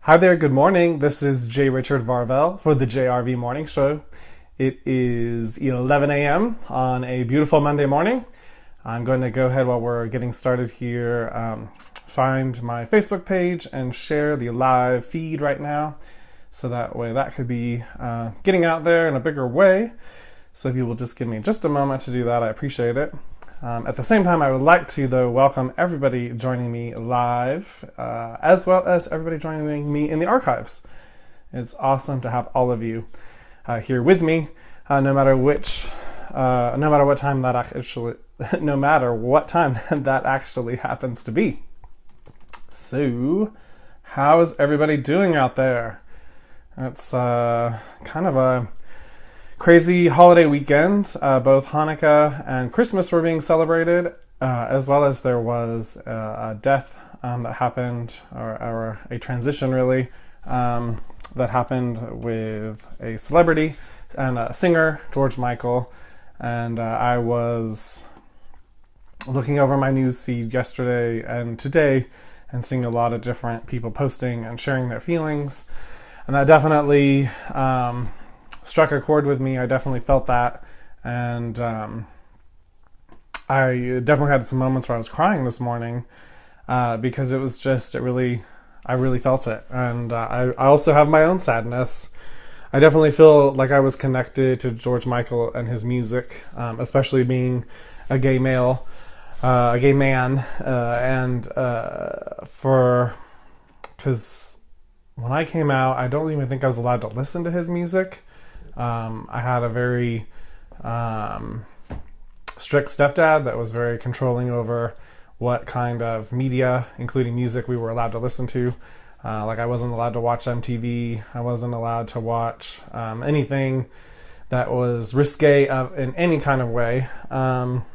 Hi there, good morning. This is J. Richard Varvel for the JRV Morning Show. It is 11 a.m. on a beautiful Monday morning. I'm going to go ahead while we're getting started here, find my Facebook page and share the live feed right now. So that way that could be getting out there in a bigger way. So if you will just give me just a moment to do that, I appreciate it. At the same time, I would like to, though, welcome everybody joining me live, as well as everybody joining me in the archives. It's awesome to have all of you here with me, no matter what time that actually happens to be. So, how is everybody doing out there? It's kind of a crazy holiday weekend. Both Hanukah and Christmas were being celebrated, as well as there was a death that happened, or a transition really, that happened with a celebrity and a singer, George Michael. And I was looking over my news feed yesterday and today and seeing a lot of different people posting and sharing their feelings. And that definitely struck a chord with me. I definitely felt that, and I definitely had some moments where I was crying this morning because it was just, I really felt it. And I also have my own sadness. I definitely feel like I was connected to George Michael and his music, especially being a gay man, because when I came out, I don't even think I was allowed to listen to his music. I had a very strict stepdad that was very controlling over what kind of media, including music, we were allowed to listen to. Like I wasn't allowed to watch MTV. I wasn't allowed to watch anything that was risque in any kind of way. And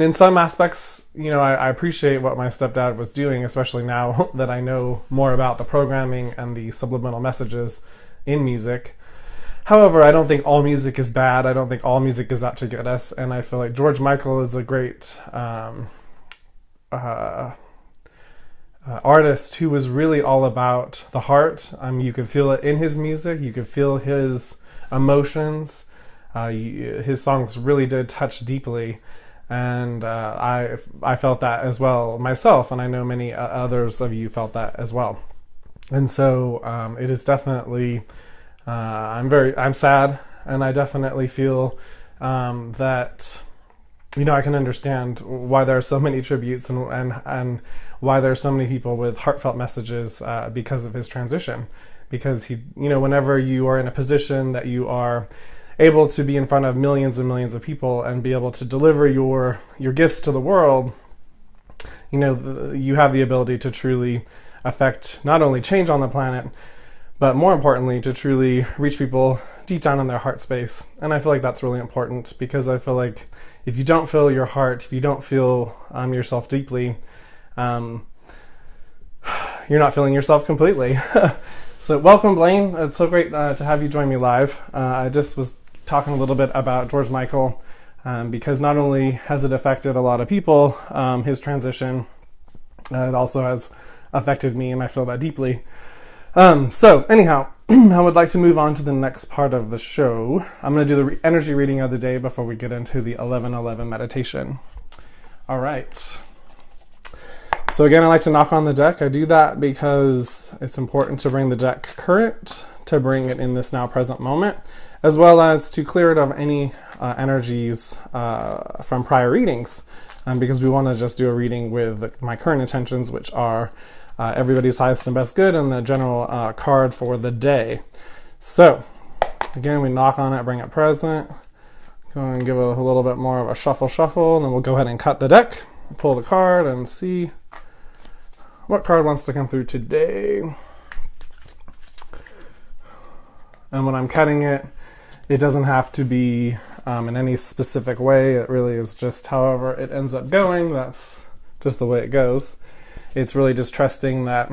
in some aspects, I appreciate what my stepdad was doing, especially now that I know more about the programming and the subliminal messages in music. However, I don't think all music is bad. I don't think all music is out to get us. And I feel like George Michael is a great artist who was really all about the heart. You could feel it in his music. You could feel his emotions. His songs really did touch deeply. And I felt that as well myself. And I know many others of you felt that as well. And so it is definitely, I'm sad, and I definitely feel that, I can understand why there are so many tributes and why there are so many people with heartfelt messages because of his transition. Because whenever you are in a position that you are able to be in front of millions and millions of people and be able to deliver your gifts to the world, you have the ability to truly affect not only change on the planet, but more importantly, to truly reach people deep down in their heart space. And I feel like that's really important, because I feel like if you don't feel your heart, if you don't feel yourself deeply, you're not feeling yourself completely. So welcome, Blaine. It's so great to have you join me live. I just was talking a little bit about George Michael, because not only has it affected a lot of people, his transition, it also has affected me, and I feel that deeply. So anyhow, I would like to move on to the next part of the show. I'm going to do the energy reading of the day before we get into the 11:11 meditation. All right. So again, I like to knock on the deck. I do that because it's important to bring the deck current, to bring it in this now present moment, as well as to clear it of any energies from prior readings. Because we want to just do a reading with my current intentions, which are everybody's highest and best good, and the general card for the day. So, again, we knock on it, bring it present. Go and give it a little bit more of a shuffle, and then we'll go ahead and cut the deck, pull the card, and see what card wants to come through today. And when I'm cutting it, it doesn't have to be in any specific way. It really is just however it ends up going. That's just the way it goes. It's really just trusting that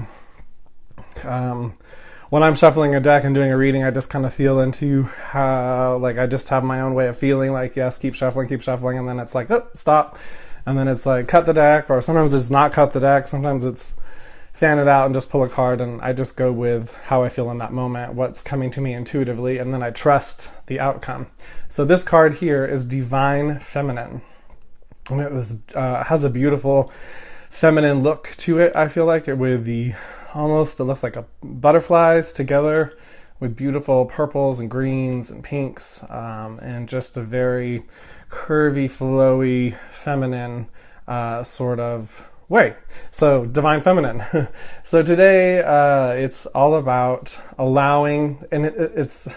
when I'm shuffling a deck and doing a reading, I just kind of feel into how, I just have my own way of feeling, yes, keep shuffling, and then it's oh, stop, and then it's cut the deck, or sometimes it's not cut the deck, sometimes it's fan it out and just pull a card, and I just go with how I feel in that moment, what's coming to me intuitively, and then I trust the outcome. So this card here is Divine Feminine, and it has a beautiful feminine look to it, I feel like, with it looks like butterflies together with beautiful purples and greens and pinks, and just a very curvy, flowy, feminine sort of way. So Divine Feminine. So today it's all about allowing, and it's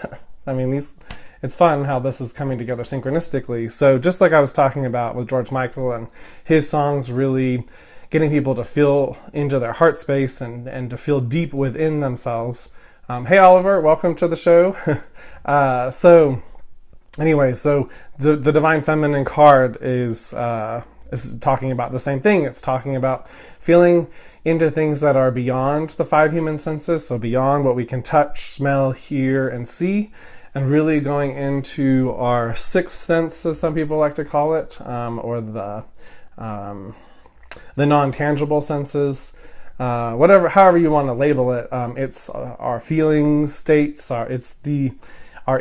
fun how this is coming together synchronistically. So just like I was talking about with George Michael and his songs really getting people to feel into their heart space and to feel deep within themselves. Hey Oliver, welcome to the show. So the Divine Feminine card is talking about the same thing. It's talking about feeling into things that are beyond the five human senses, so beyond what we can touch, smell, hear, and see, and really going into our sixth sense, as some people like to call it, or the non-tangible senses, however you want to label it. It's our feelings, states, our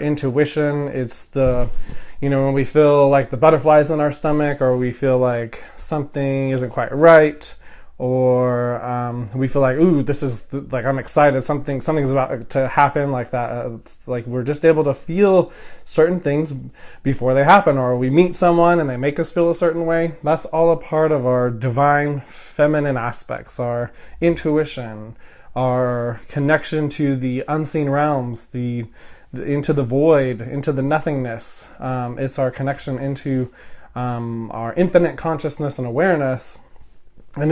intuition. It's when we feel like the butterflies in our stomach, or we feel like something isn't quite right, or we feel like, ooh, this is like, I'm excited, something's about to happen, like that. It's like we're just able to feel certain things before they happen, or we meet someone and they make us feel a certain way. That's all a part of our divine feminine aspects, our intuition, our connection to the unseen realms, into the void, into the nothingness. It's our connection into our infinite consciousness and awareness. And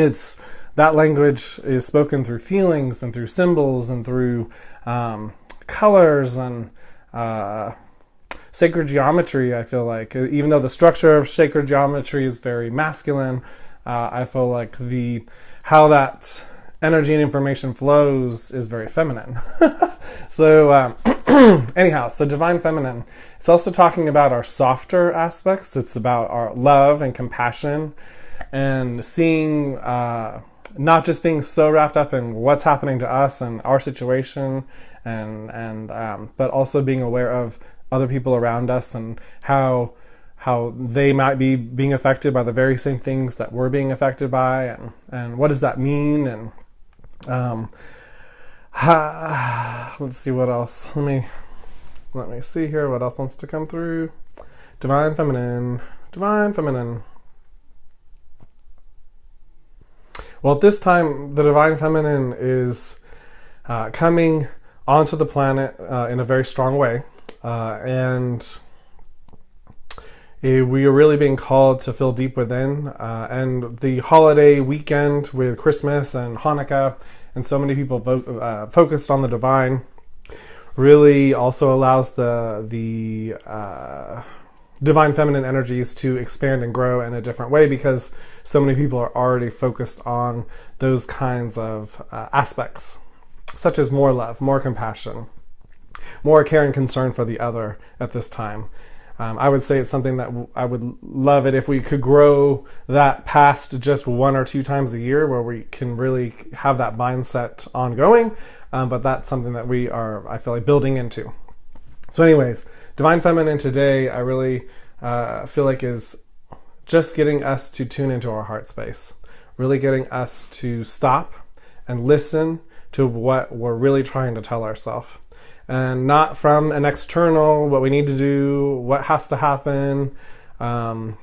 that language is spoken through feelings and through symbols and through colors and sacred geometry, I feel like. Even though the structure of sacred geometry is very masculine, I feel like how that energy and information flows is very feminine. So anyhow, so Divine Feminine. It's also talking about our softer aspects. It's about our love and compassion, and seeing, not just being so wrapped up in what's happening to us and our situation, but also being aware of other people around us and how they might be being affected by the very same things that we're being affected by, and what does that mean, and let's see what else. Let me see here what else wants to come through. Divine Feminine. Well, at this time, the Divine Feminine is coming onto the planet in a very strong way, and we are really being called to feel deep within. And the holiday weekend with Christmas and Hanukah, and so many people focused on the divine, really also allows the Divine Feminine energies to expand and grow in a different way, because so many people are already focused on those kinds of aspects, such as more love, more compassion, more care and concern for the other at this time. I would say it's something that I would love it if we could grow that past just 1 or 2 times a year, where we can really have that mindset ongoing. But that's something that we are, I feel like, building into. So anyways, Divine Feminine today, I really feel like is just getting us to tune into our heart space, really getting us to stop and listen to what we're really trying to tell ourselves. And not from an external, what we need to do, what has to happen, the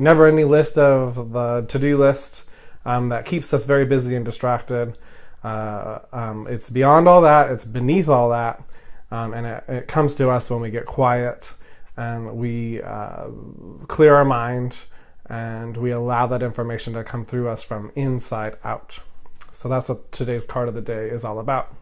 never-ending list of the to-do list that keeps us very busy and distracted. It's beyond all that. It's beneath all that, and it comes to us when we get quiet and we clear our mind and we allow that information to come through us from inside out. So that's what today's card of the day is all about.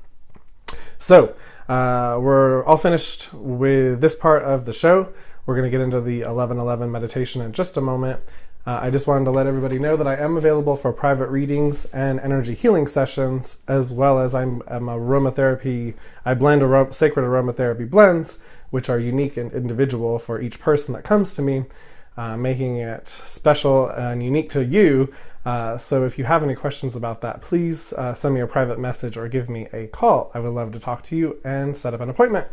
So we're all finished with this part of the show. We're going to get into the 11:11 meditation in just a moment. I just wanted to let everybody know that I am available for private readings and energy healing sessions, as well as I'm aromatherapy. I blend sacred aromatherapy blends, which are unique and individual for each person that comes to me, making it special and unique to you So if you have any questions about that, please send me a private message or give me a call. I would love to talk to you and set up an appointment.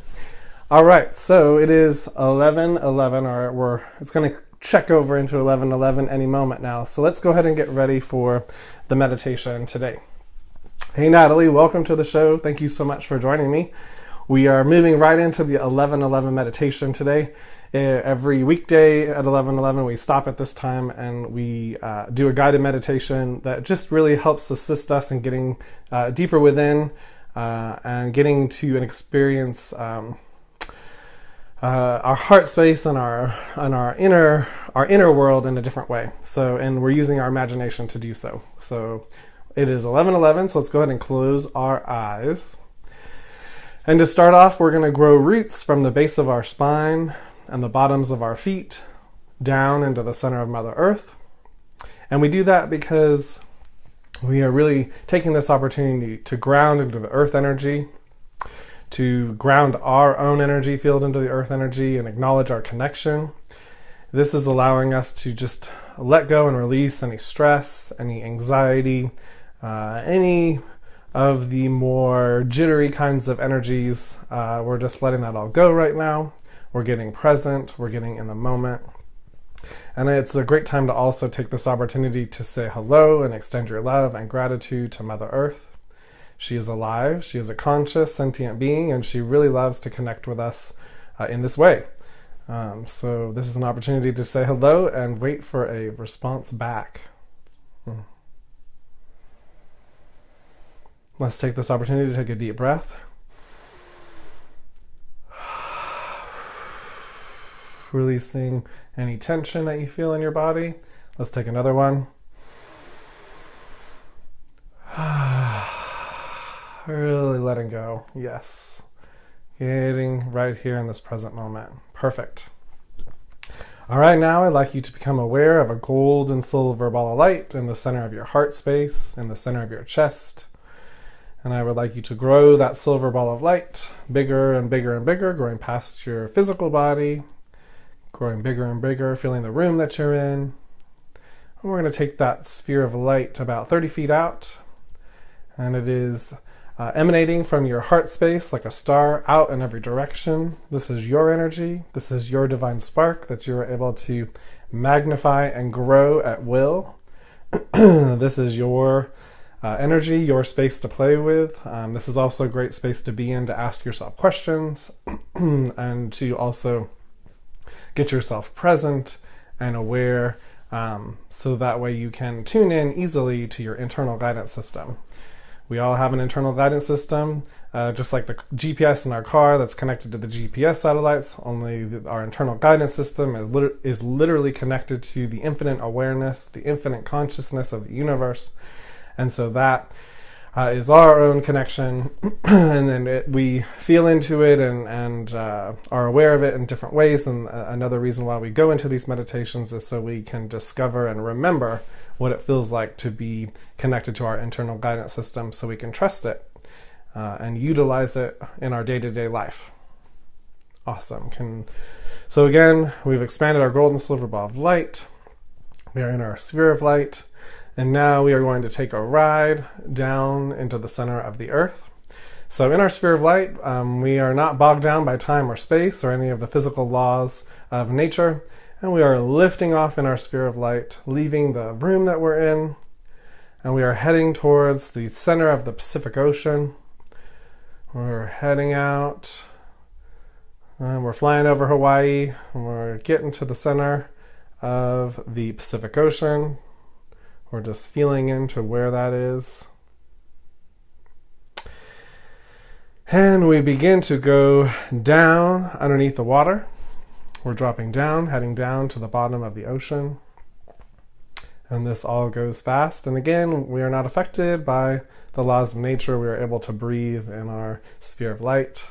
All right, so it is 11:11, or it's going to check over into 11:11 any moment now. So let's go ahead and get ready for the meditation today. Hey Natalie, welcome to the show. Thank you so much for joining me. We are moving right into the 11:11 meditation today. Every weekday at 11:11 we stop at this time and we do a guided meditation that just really helps assist us in getting deeper within and getting to an experience our heart space and our inner world in a different way. So, and we're using our imagination to do so. So it is 11:11, so let's go ahead and close our eyes. And to start off, we're going to grow roots from the base of our spine and the bottoms of our feet down into the center of Mother Earth. And we do that because we are really taking this opportunity to ground into the earth energy, to ground our own energy field into the earth energy and acknowledge our connection. This is allowing us to just let go and release any stress, any anxiety, any of the more jittery kinds of energies. We're just letting that all go right now. We're getting present, we're getting in the moment. And it's a great time to also take this opportunity to say hello and extend your love and gratitude to Mother Earth. She is alive, she is a conscious, sentient being, and she really loves to connect with us in this way. So this is an opportunity to say hello and wait for a response back. Let's take this opportunity to take a deep breath. Releasing any tension that you feel in your body. Let's take another one. Really letting go. Yes. Getting right here in this present moment. Perfect. All right, now I'd like you to become aware of a gold and silver ball of light in the center of your heart space, in the center of your chest. And I would like you to grow that silver ball of light bigger and bigger and bigger, growing past your physical body, growing bigger and bigger, feeling the room that you're in. And we're going to take that sphere of light about 30 feet out, and it is emanating from your heart space like a star out in every direction. This is your energy. This is your divine spark that you are able to magnify and grow at will. This is your energy, your space to play with. This is also a great space to be in, to ask yourself questions and to also get yourself present and aware, so that way you can tune in easily to your internal guidance system. We all have an internal guidance system, just like the GPS in our car that's connected to the GPS satellites, only our internal guidance system is literally connected to the infinite awareness, the infinite consciousness of the universe. And so that is our own connection, and then we feel into it and are aware of it in different ways. And another reason why we go into these meditations is so we can discover and remember what it feels like to be connected to our internal guidance system, so we can trust it and utilize it in our day-to-day life. Awesome. So again, we've expanded our gold and silver ball of light. We are in our sphere of light. And now we are going to take a ride down into the center of the earth. So in our sphere of light, we are not bogged down by time or space or any of the physical laws of nature. And we are lifting off in our sphere of light, leaving the room that we're in. And we are heading towards the center of the Pacific Ocean. We're heading out. We're flying over Hawaii. And we're getting to the center of the Pacific Ocean. We're just feeling into where that is. And we begin to go down underneath the water. We're dropping down, heading down to the bottom of the ocean. And this all goes fast. And again, we are not affected by the laws of nature. We are able to breathe in our sphere of light.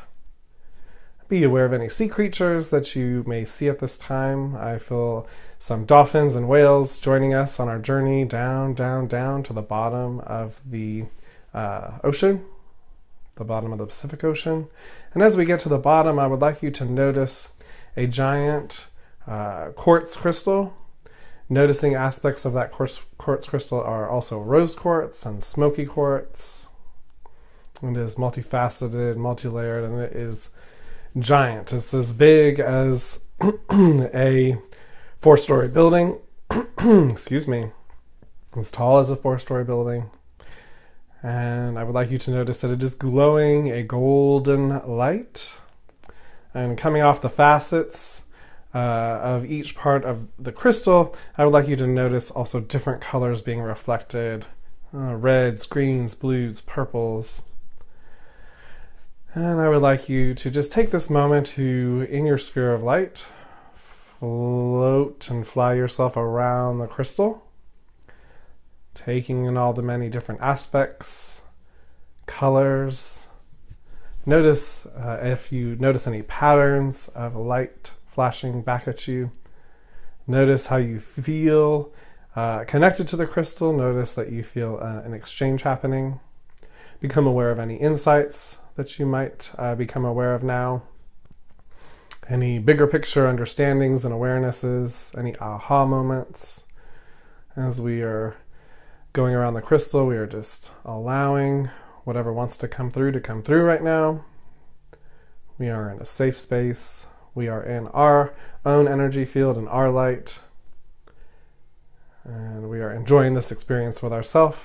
Be aware of any sea creatures that you may see at this time. I feel some dolphins and whales joining us on our journey down, down, down to the bottom of the ocean, the bottom of the Pacific Ocean. And as we get to the bottom, I would like you to notice a giant quartz crystal Noticing aspects of that quartz crystal are also rose quartz and smoky quartz. It is multifaceted, multi-layered, and it is giant. It's as big as a 4-story building. Excuse me. As tall as a 4-story building. And I would like you to notice that it is glowing a golden light. And coming off the facets of each part of the crystal, I would like you to notice also different colors being reflected. Reds, greens, blues, purples. And I would like you to just take this moment to, in your sphere of light, float and fly yourself around the crystal, taking in all the many different aspects, colors. Notice if you notice any patterns of light flashing back at you. Notice how you feel connected to the crystal. Notice that you feel an exchange happening. Become aware of any insights that you might become aware of now. Any bigger picture understandings and awarenesses, any aha moments. As we are going around the crystal, we are just allowing whatever wants to come through right now. We are in a safe space. We are in our own energy field and our light. And we are enjoying this experience with ourselves,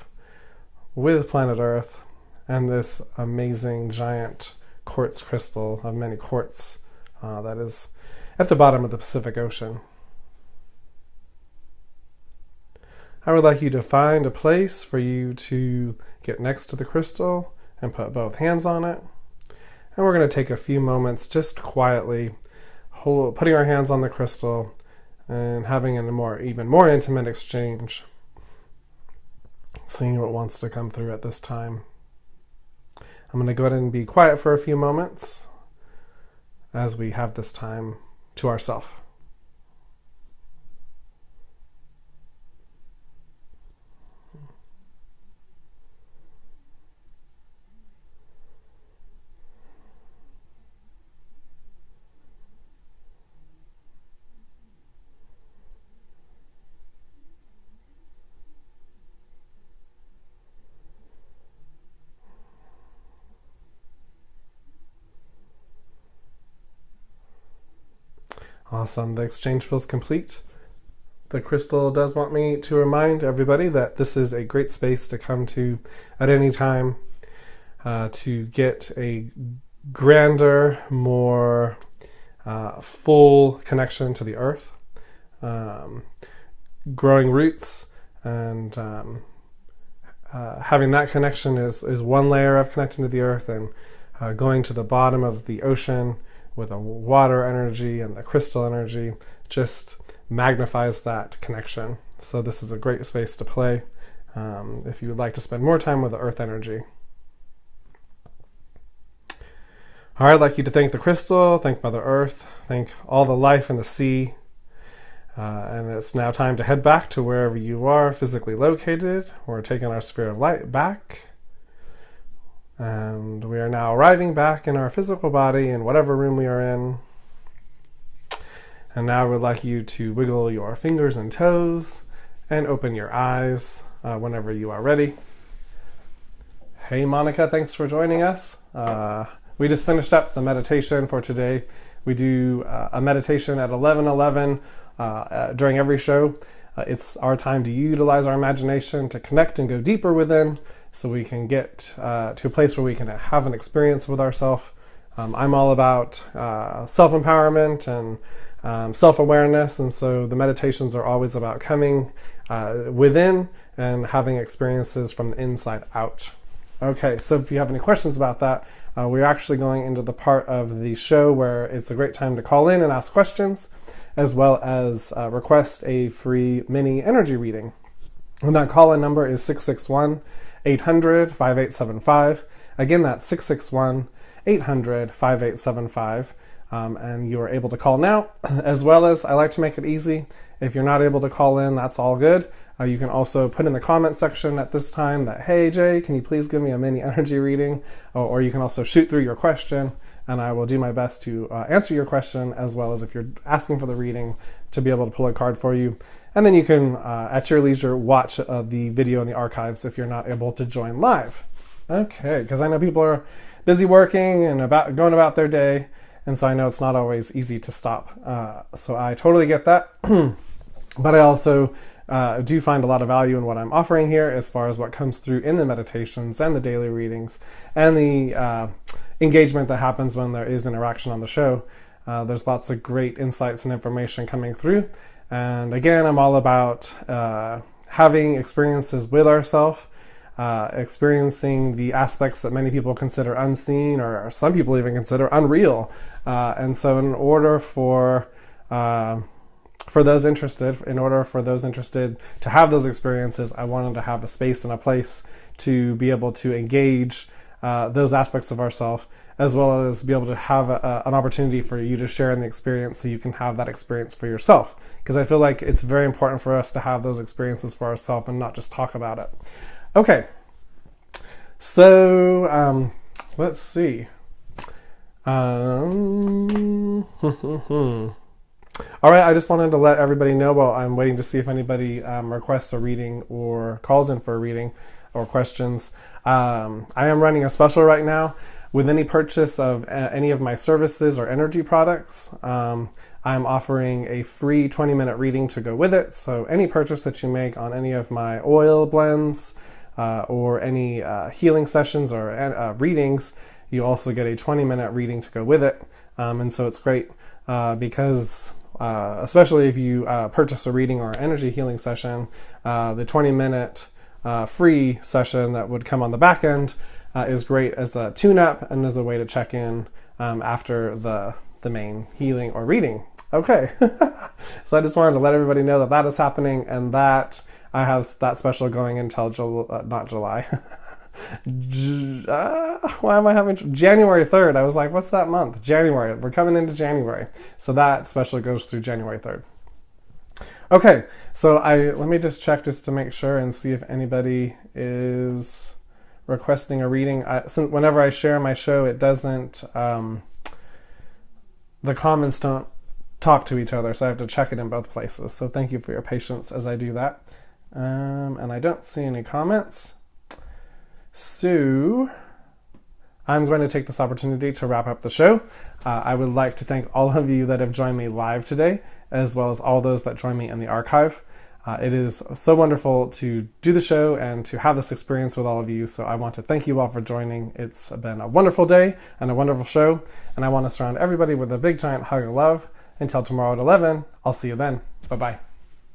with planet Earth, and this amazing giant quartz crystal of many quartz that is at the bottom of the Pacific Ocean. I would like you to find a place for you to get next to the crystal and put both hands on it. And we're going to take a few moments just quietly putting our hands on the crystal and having a even more intimate exchange, seeing what wants to come through at this time. I'm going to go ahead and be quiet for a few moments as we have this time to ourselves. Awesome. The exchange feels complete. The crystal does want me to remind everybody that this is a great space to come to at any time to get a grander, more full connection to the earth. Growing roots and having that connection is one layer of connecting to the earth, and going to the bottom of the ocean with the water energy and the crystal energy just magnifies that connection. So this is a great space to play if you would like to spend more time with the earth energy. All right, I'd like you to thank the crystal, thank Mother Earth, thank all the life in the sea. And it's now time to head back to wherever you are physically located. We're taking our sphere of light back. And we are now arriving back in our physical body in whatever room we are in. And now I would like you to wiggle your fingers and toes and open your eyes whenever you are ready. Hey Monica, thanks for joining us. We just finished up the meditation for today. We do a meditation at 11:11 during every show. It's our time to utilize our imagination to connect and go deeper within, so we can get to a place where we can have an experience with ourselves. I'm all about self-empowerment and self-awareness, and so the meditations are always about coming within and having experiences from the inside out. Okay, so if you have any questions about that, we're actually going into the part of the show where it's a great time to call in and ask questions, as well as request a free mini energy reading. And that call-in number is 661-800-5875. Again, that's 661-800-5875. And you are able to call now, as well as I like to make it easy. If you're not able to call in, that's all good. You can also put in the comment section at this time that, hey Jay, can you please give me a mini energy reading? Or you can also shoot through your question, and I will do my best to answer your question, as well as if you're asking for the reading, to be able to pull a card for you. And then you can, at your leisure, watch the video in the archives if you're not able to join live. Okay, because I know people are busy working and going about their day, and so I know it's not always easy to stop. So I totally get that. But I also do find a lot of value in what I'm offering here as far as what comes through in the meditations and the daily readings and the engagement that happens when there is interaction on the show. There's lots of great insights and information coming through. And again, I'm all about having experiences with ourselves, experiencing the aspects that many people consider unseen, or some people even consider unreal. And so in order for those interested to have those experiences, I wanted to have a space and a place to be able to engage those aspects of ourselves, as well as be able to have an opportunity for you to share in the experience so you can have that experience for yourself. Because I feel like it's very important for us to have those experiences for ourselves and not just talk about it. Okay, so let's see. All right, I just wanted to let everybody know while I'm waiting to see if anybody requests a reading or calls in for a reading or questions. I am running a special right now. With any purchase of any of my services or energy products, I'm offering a free 20-minute reading to go with it. So any purchase that you make on any of my oil blends or any healing sessions or readings, you also get a 20-minute reading to go with it. And so it's great because especially if you purchase a reading or energy healing session, the 20-minute free session that would come on the back end is great as a tune-up and as a way to check in after the main healing or reading. Okay, so I just wanted to let everybody know that that is happening, and that I have that special going until not July. Why am I having January 3rd? I was like, what's that month? January. We're coming into January. So that special goes through January 3rd. Okay, so let me just check just to make sure and see if anybody is requesting a reading. Since whenever I share my show, it doesn't, the comments don't talk to each other, so I have to check it in both places. So thank you for your patience as I do that. And I don't see any comments. So I'm going to take this opportunity to wrap up the show. I would like to thank all of you that have joined me live today, as well as all those that join me in the archive. It is so wonderful to do the show and to have this experience with all of you. So I want to thank you all for joining. It's been a wonderful day and a wonderful show. And I want to surround everybody with a big giant hug of love. Until tomorrow at 11, I'll see you then. Bye-bye.